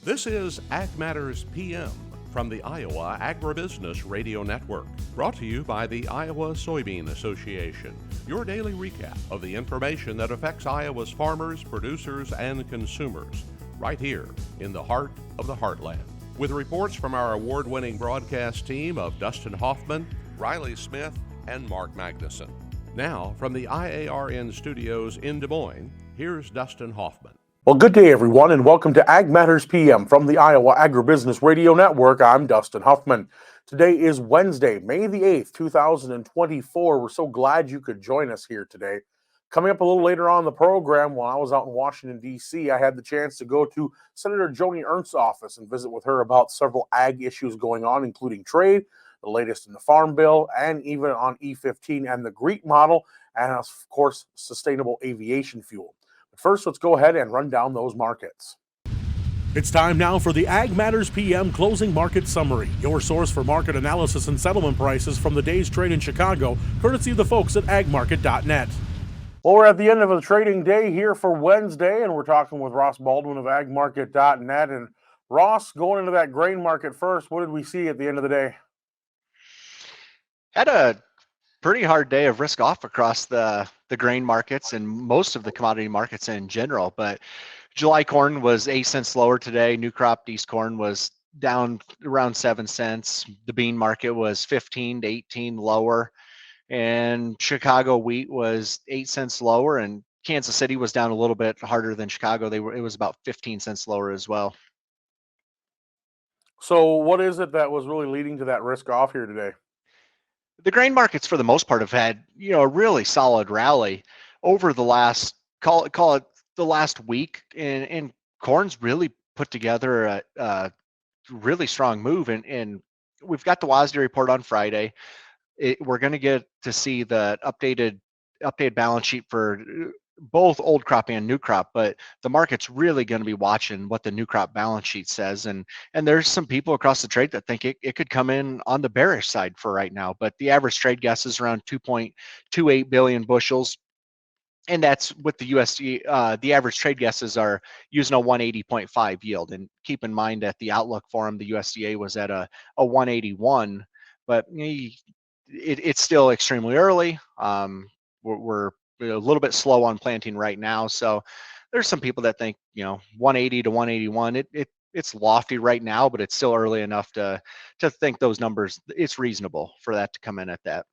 This is Ag Matters PM from the Iowa Agribusiness Radio Network, brought to you by the Iowa Soybean Association, your daily recap of the information that affects Iowa's farmers, producers, and consumers, right here in the heart of the heartland. With reports from our award-winning broadcast team of Dustin Hoffman, Riley Smith, and Mark Magnuson. Now, from the IARN studios in Des Moines, here's Dustin Hoffman. Well, good day, everyone, and welcome to Ag Matters PM from the Iowa Agribusiness Radio Network. I'm Dustin Huffman. Today is Wednesday, May the 8th, 2024. We're so glad you could join us here today. Coming up a little later on in the program, while I was out in Washington, D.C., I had the chance to go to Senator Joni Ernst's office and visit with her about several ag issues going on, including trade, the latest in the Farm Bill, and even on E15 and the GREET model, and, of course, sustainable aviation fuel. But first, let's go ahead and run down those markets. It's time now for the Ag Matters PM Closing Market Summary, your source for market analysis and settlement prices from the day's trade in Chicago, courtesy of the folks at agmarket.net. Well, we're at the end of the trading day here for Wednesday, and we're talking with Ross Baldwin of agmarket.net. And Ross, going into that grain market first, what did we see at the end of the day? Had a pretty hard day of risk off across the grain markets and most of the commodity markets in general, but July corn was 8 cents lower today. New crop East corn was down around 7 cents. The bean market was 15 to 18 lower, and Chicago wheat was 8 cents lower, and Kansas City was down a little bit harder than Chicago. It was about 15 cents lower as well. So what is it that was really leading to that risk off here today? The grain markets, for the most part, have had a really solid rally over the last call it the last week, and corn's really put together a really strong move. And we've got the WASDE report on Friday. We're going to get to see the updated balance sheet for both old crop and new crop, but the market's really going to be watching what the new crop balance sheet says. And there's some people across the trade that think it could come in on the bearish side for right now, but the average trade guess is around 2.28 billion bushels. And that's with the USDA. The average trade guesses are using a 180.5 yield. And keep in mind that the outlook for them, the USDA was at a 181, but it's still extremely early. We're a little bit slow on planting right now, so there's some people that think 180 to 181. It's lofty right now, but it's still early enough to think those numbers. It's reasonable for that to come in at that.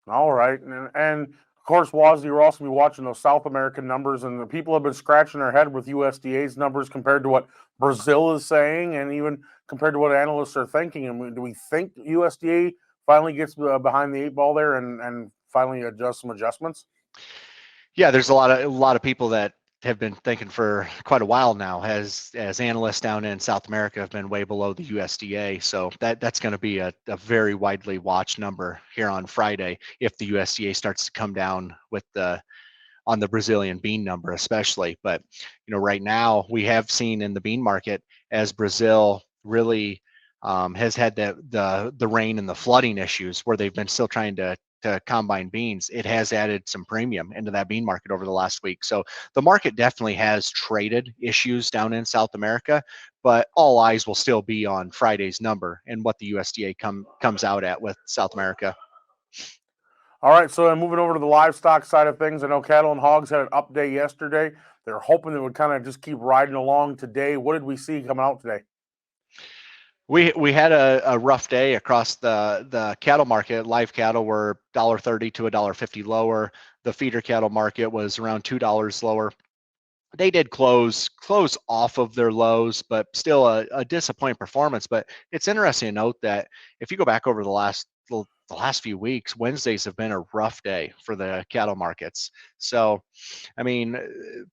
All right, and of course, WASDE, you're also be watching those South American numbers, and the people have been scratching their head with USDA's numbers compared to what Brazil is saying, and even compared to what analysts are thinking. And do we think USDA finally gets behind the eight ball there and finally adjust some adjustments? Yeah, there's a lot of people that have been thinking for quite a while now, as analysts down in South America have been way below the USDA. So that's going to be a very widely watched number here on Friday if the USDA starts to come down on the Brazilian bean number especially. But right now we have seen in the bean market, as Brazil really has had the rain and the flooding issues where they've been still trying to combine beans, it has added some premium into that bean market over the last week. So the market definitely has traded issues down in South America, but all eyes will still be on Friday's number and what the USDA comes out at with South America. All right, so moving over to the livestock side of things, I know cattle and hogs had an up day yesterday. They're hoping it would kind of just keep riding along today. What did we see coming out today? We had a rough day across the cattle market. Live cattle were $1.30 to $1.50 lower. The feeder cattle market was around $2 lower. They did close off of their lows, but still a disappointing performance. But it's interesting to note that if you go back over the last few weeks, Wednesdays have been a rough day for the cattle markets. So, I mean,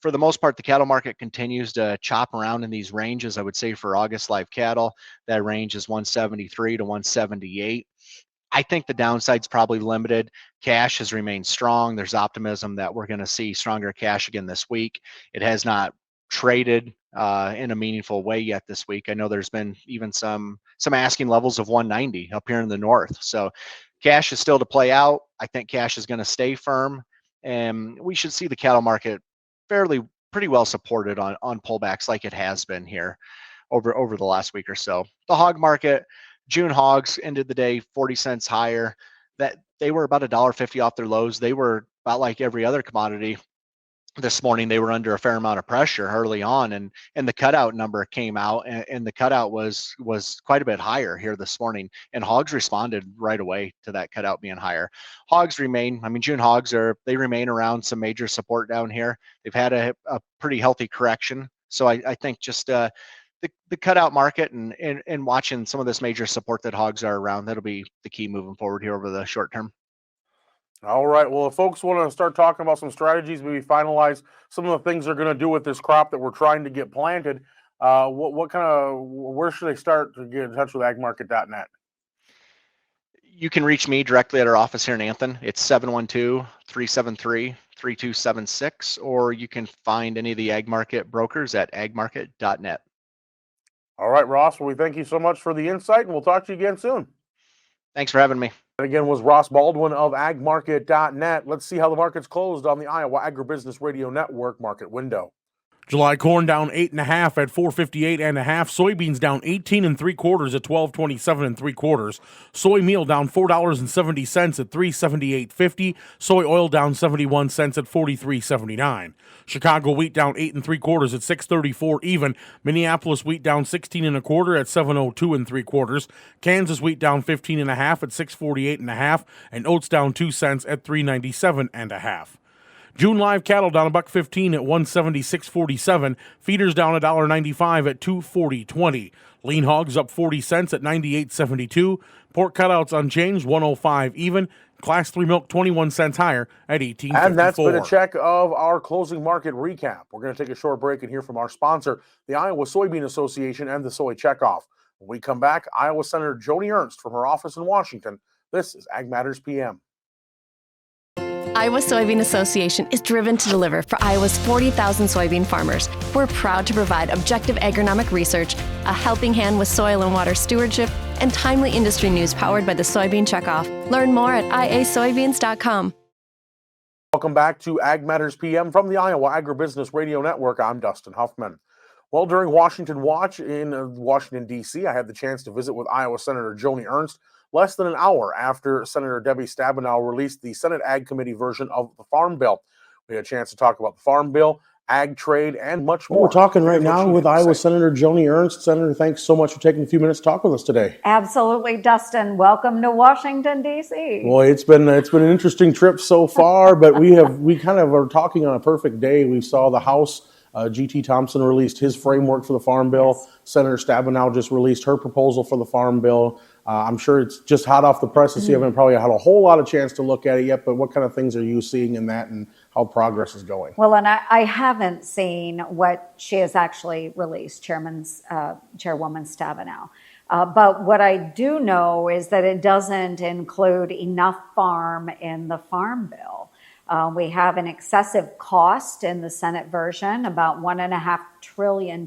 for the most part, the cattle market continues to chop around in these ranges. I would say for August live cattle, that range is 173 to 178. I think the downside's probably limited. Cash has remained strong. There's optimism that we're going to see stronger cash again this week. It has not traded in a meaningful way yet this week. I know there's been even some asking levels of 190 up here in the north. So cash is still to play out. I think cash is going to stay firm, and we should see the cattle market fairly pretty well supported on pullbacks like it has been here over the last week or so. The hog market, June hogs ended the day 40 cents higher. That they were about $1.50 off their lows. They were about like every other commodity this morning. They were under a fair amount of pressure early on, and the cutout number came out, and the cutout was quite a bit higher here this morning, and hogs responded right away to that cutout being higher. Hogs remain, June hogs they remain around some major support down here. They've had a pretty healthy correction, so I think just the cutout market and watching some of this major support that hogs are around, that'll be the key moving forward here over the short term. All right. Well, if folks want to start talking about some strategies, maybe finalize some of the things they're going to do with this crop that we're trying to get planted, where should they start to get in touch with agmarket.net? You can reach me directly at our office here in Anthem. It's 712-373-3276, or you can find any of the ag market brokers at agmarket.net. All right, Ross. Well, we thank you so much for the insight, and we'll talk to you again soon. Thanks for having me. That again was Ross Baldwin of agmarket.net. Let's see how the markets closed on the Iowa Agribusiness Radio Network market window. July corn down 8.5 at 458.5. Soybeans down 18 3/4 at 1227 3/4. Soy meal down $4.70 at 378.50. Soy oil down 71 cents at 43.79. Chicago wheat down 8 3/4 at 634 even. Minneapolis wheat down 16 1/4 at 702 3/4. Kansas wheat down 15.5 at 648.5, and oats down 2 cents at 397.5. June live cattle down $1.15 at 176.47. Feeders down $1.95 at 240.20. Lean hogs up 40 cents at 98.72. Pork cutouts unchanged, 105 even. Class 3 milk 21 cents higher at 18.54. And that's been a check of our closing market recap. We're going to take a short break and hear from our sponsor, the Iowa Soybean Association, and the Soy Checkoff. When we come back, Iowa Senator Joni Ernst from her office in Washington. This is Ag Matters PM. Iowa Soybean Association is driven to deliver for Iowa's 40,000 soybean farmers. We're proud to provide objective agronomic research, a helping hand with soil and water stewardship, and timely industry news powered by the Soybean Checkoff. Learn more at iasoybeans.com. Welcome back to Ag Matters PM from the Iowa Agribusiness Radio Network. I'm Dustin Huffman. Well, during Washington Watch in Washington, D.C., I had the chance to visit with Iowa Senator Joni Ernst less than an hour after Senator Debbie Stabenow released the Senate Ag Committee version of the Farm Bill. We had a chance to talk about the Farm Bill, ag trade, and much more. We're talking right now with Iowa Senator Joni Ernst. Senator, thanks so much for taking a few minutes to talk with us today. Absolutely, Dustin. Welcome to Washington, D.C. Boy, it's been an interesting trip so far, but we kind of are talking on a perfect day. We saw the House. G.T. Thompson released his framework for the Farm Bill. Yes. Senator Stabenow just released her proposal for the Farm Bill. I'm sure it's just hot off the presses. You haven't probably had a whole lot of chance to look at it yet, but what kind of things are you seeing in that and how progress is going? Well, and I haven't seen what she has actually released, Chairwoman Stabenow. But what I do know is that it doesn't include enough farm in the Farm Bill. We have an excessive cost in the Senate version, about $1.5 trillion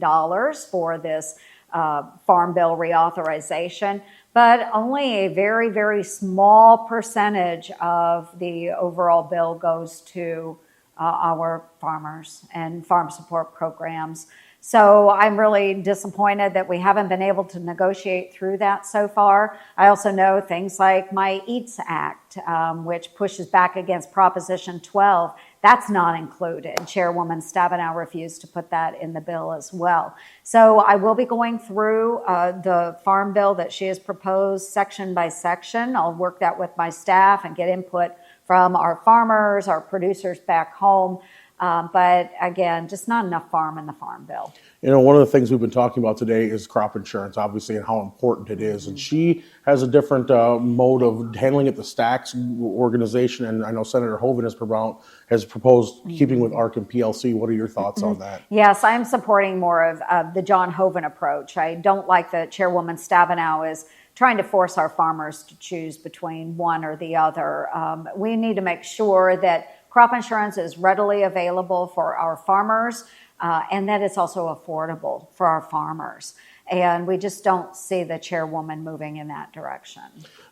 for this Farm Bill reauthorization, but only a very, very small percentage of the overall bill goes to our farmers and farm support programs. So I'm really disappointed that we haven't been able to negotiate through that so far. I also know things like my EATS Act, which pushes back against Proposition 12, that's not included. Chairwoman Stabenow refused to put that in the bill as well. So I will be going through the Farm Bill that she has proposed section by section. I'll work that with my staff and get input from our farmers, our producers back home. But again, just not enough farm in the Farm Bill. You know, one of the things we've been talking about today is crop insurance, obviously, and how important it is. And she has a different mode of handling it, the Stacks organization. And I know Senator Hoeven has proposed keeping with ARC and PLC. What are your thoughts on that? Yes, I'm supporting more of the John Hoeven approach. I don't like that Chairwoman Stabenow is trying to force our farmers to choose between one or the other. We need to make sure that crop insurance is readily available for our farmers. and that it's also affordable for our farmers. And we just don't see the chairwoman moving in that direction.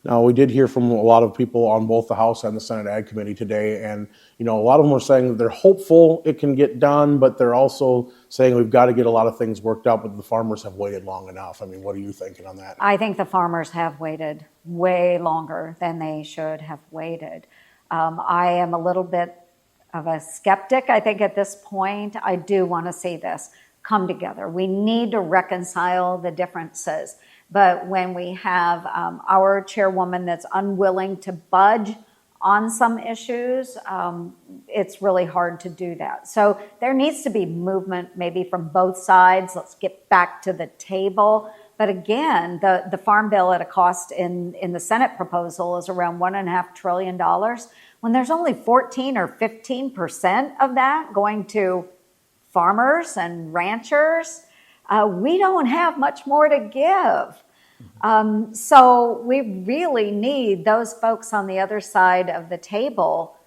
Now, we did hear from a lot of people on both the House and the Senate Ag Committee today, and a lot of them were saying that they're hopeful it can get done, but they're also saying we've got to get a lot of things worked out, but the farmers have waited long enough. I mean, what are you thinking on that? I think the farmers have waited way longer than they should have waited. I am a little bit of a skeptic, I think, at this point. I do want to see this come together. We need to reconcile the differences. But when we have our chairwoman that's unwilling to budge on some issues, it's really hard to do that. So there needs to be movement maybe from both sides. Let's get back to the table. But again, the Farm Bill at a cost in the Senate proposal is around $1.5 trillion. When there's only 14 or 15% of that going to farmers and ranchers, we don't have much more to give. So we really need those folks on the other side of the table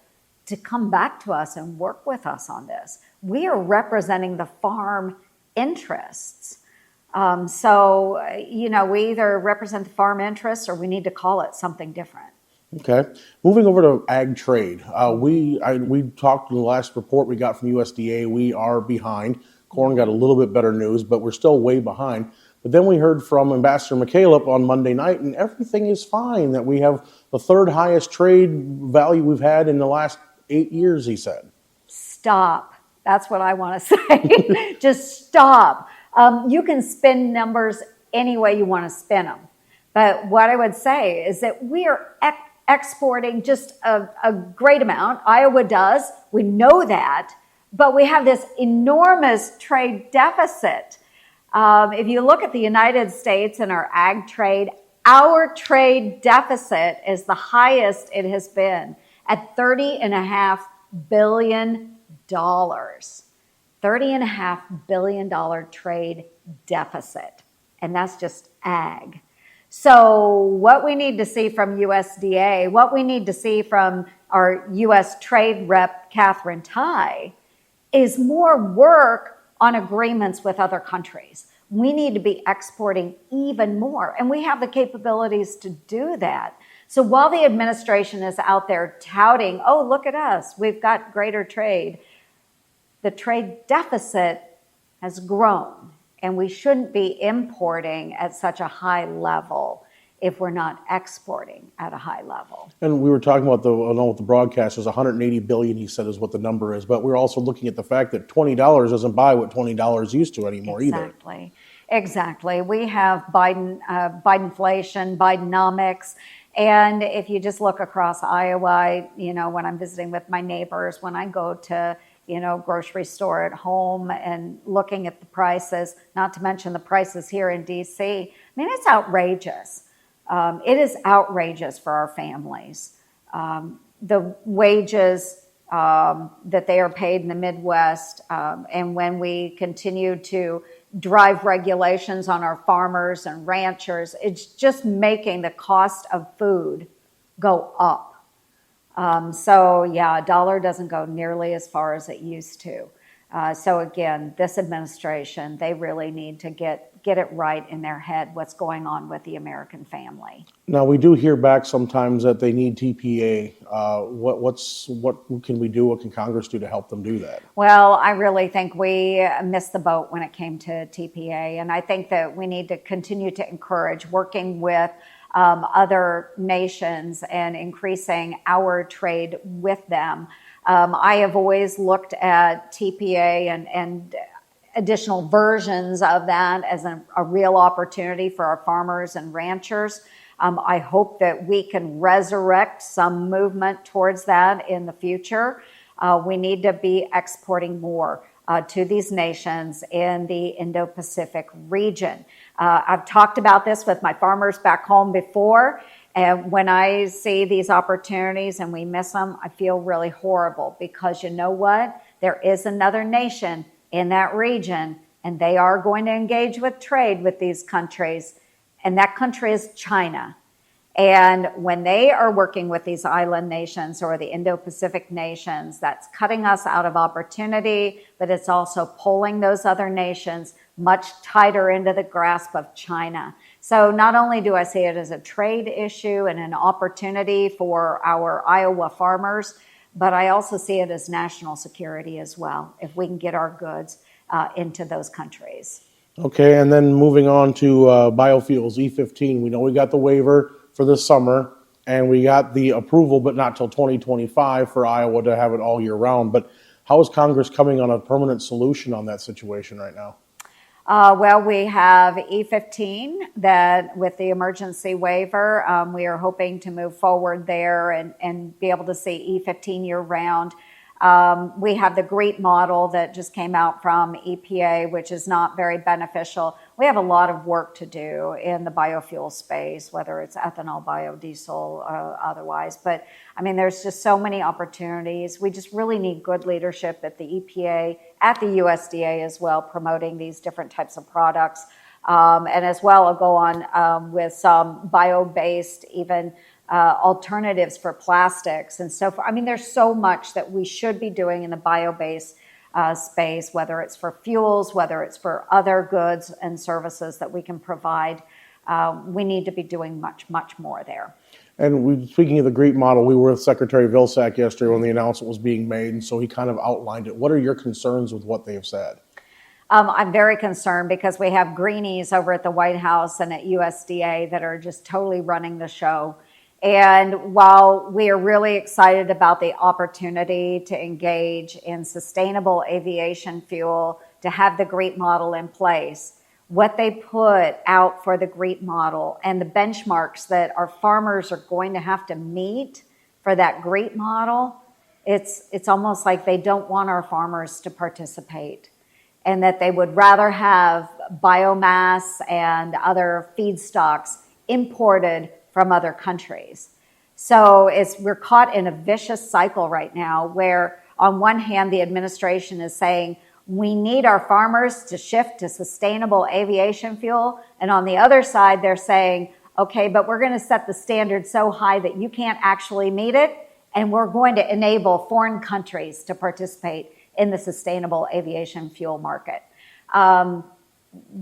to come back to us and work with us on this. We are representing the farm interests. So we either represent the farm interests or we need to call it something different. Okay. Moving over to ag trade. We talked in the last report we got from USDA. We are behind. Corn got a little bit better news, but we're still way behind. But then we heard from Ambassador McCaleb on Monday night, and everything is fine, that we have the third highest trade value we've had in the last 8 years, he said. Stop. That's what I want to say. Just stop. You can spin numbers any way you want to spin them. But what I would say is that we are exporting just a great amount. Iowa does. We know that. But we have this enormous trade deficit. If you look at the United States and our ag trade, our trade deficit is the highest it has been at $30.5 billion. $30.5 billion trade deficit. And that's just ag. So what we need to see from USDA, what we need to see from our U.S. Trade Rep, Catherine Tai, is more work on agreements with other countries. We need to be exporting even more, and we have the capabilities to do that. So while the administration is out there touting, oh, look at us, we've got greater trade, the trade deficit has grown. And we shouldn't be importing at such a high level if we're not exporting at a high level. And we were talking about the broadcast is 180 billion, he said, is what the number is. But we're also looking at the fact that $20 doesn't buy what $20 used to anymore either. Exactly. We have Bidenflation, Bidenomics. And if you just look across Iowa, when I'm visiting with my neighbors, when I go to grocery store at home and looking at the prices, not to mention the prices here in DC. I mean, it's outrageous. It is outrageous for our families. The wages that they are paid in the Midwest, and when we continue to drive regulations on our farmers and ranchers, it's just making the cost of food go up. A dollar doesn't go nearly as far as it used to. So again, this administration, they really need to get it right in their head what's going on with the American family. Now, we do hear back sometimes that they need TPA. What can we do? What can Congress do to help them do that? Well, I really think we missed the boat when it came to TPA. And I think that we need to continue to encourage working with other nations and increasing our trade with them. I have always looked at TPA and additional versions of that as a real opportunity for our farmers and ranchers. I hope that we can resurrect some movement towards that in the future. We need to be exporting more to these nations in the Indo-Pacific region. I've talked about this with my farmers back home before, and when I see these opportunities and we miss them, I feel really horrible because you know what? There is another nation in that region, and they are going to engage with trade with these countries, and that country is China. And when they are working with these island nations or the Indo-Pacific nations, that's cutting us out of opportunity, but it's also pulling those other nations much tighter into the grasp of China. So not only do I see it as a trade issue and an opportunity for our Iowa farmers, but I also see it as national security as well, if we can get our goods into those countries. Okay, and then moving on to biofuels, E15. We know we got the waiver for this summer, and we got the approval, but not till 2025 for Iowa to have it all year round. But how is Congress coming on a permanent solution on that situation right now? Well, we have E15 that with the emergency waiver, we are hoping to move forward there and be able to see E15 year round. We have the GREET model that just came out from EPA, which is not very beneficial. We have a lot of work to do in the biofuel space, whether it's ethanol, biodiesel, otherwise. But I mean, there's just so many opportunities. We just really need good leadership at the EPA, at the USDA as well, promoting these different types of products. And as well, I'll go on with some bio-based even alternatives for plastics and so forth. I mean, there's so much that we should be doing in the bio-based space, whether it's for fuels, whether it's for other goods and services that we can provide. We need to be doing much, much more there. And speaking of the GREET model, we were with Secretary Vilsack yesterday when the announcement was being made, and so he kind of outlined it. What are your concerns with what they have said? I'm very concerned because we have greenies over at the White House and at USDA that are just totally running the show. And while we are really excited about the opportunity to engage in sustainable aviation fuel, to have the GREET model in place, what they put out for the GREET model and the benchmarks that our farmers are going to have to meet for that GREET model, it's almost like they don't want our farmers to participate, and that they would rather have biomass and other feedstocks imported from other countries. So we're caught in a vicious cycle right now where on one hand, the administration is saying, we need our farmers to shift to sustainable aviation fuel. And on the other side, they're saying, okay, but we're going to set the standard so high that you can't actually meet it. And we're going to enable foreign countries to participate in the sustainable aviation fuel market.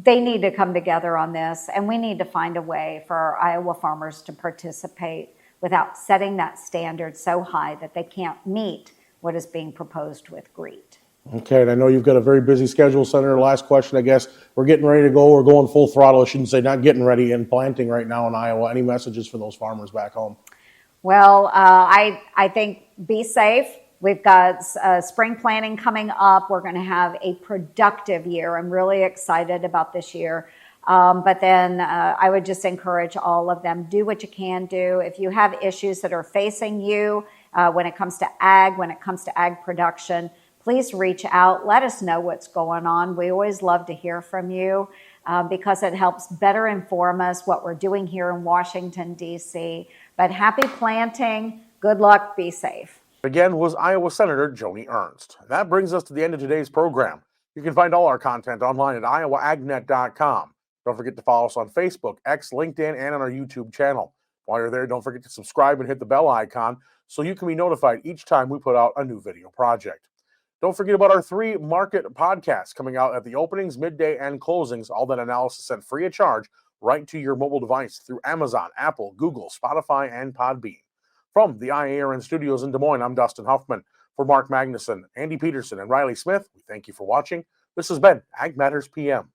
They need to come together on this, and we need to find a way for our Iowa farmers to participate without setting that standard so high that they can't meet what is being proposed with GREET. Okay, and I know you've got a very busy schedule, Senator. Last question, I guess. We're getting ready to go. We're going full throttle. I shouldn't say not getting ready and planting right now in Iowa. Any messages for those farmers back home? Well, I think be safe. We've got spring planting coming up. We're going to have a productive year. I'm really excited about this year. But then I would just encourage all of them, do what you can do. If you have issues that are facing you when it comes to ag, when it comes to ag production, please reach out. Let us know what's going on. We always love to hear from you because it helps better inform us what we're doing here in Washington, D.C. But happy planting. Good luck. Be safe. Again was Iowa Senator Joni Ernst. That brings us to the end of today's program. You can find all our content online at iowaagnet.com. Don't forget to follow us on Facebook, X, LinkedIn, and on our YouTube channel. While you're there, don't forget to subscribe and hit the bell icon so you can be notified each time we put out a new video project. Don't forget about our 3 market podcasts coming out at the openings, midday, and closings, all that analysis sent free of charge right to your mobile device through Amazon, Apple, Google, Spotify, and Podbean. From the IARN studios in Des Moines, I'm Dustin Huffman. For Mark Magnuson, Andy Peterson, and Riley Smith, we thank you for watching. This has been Ag Matters PM.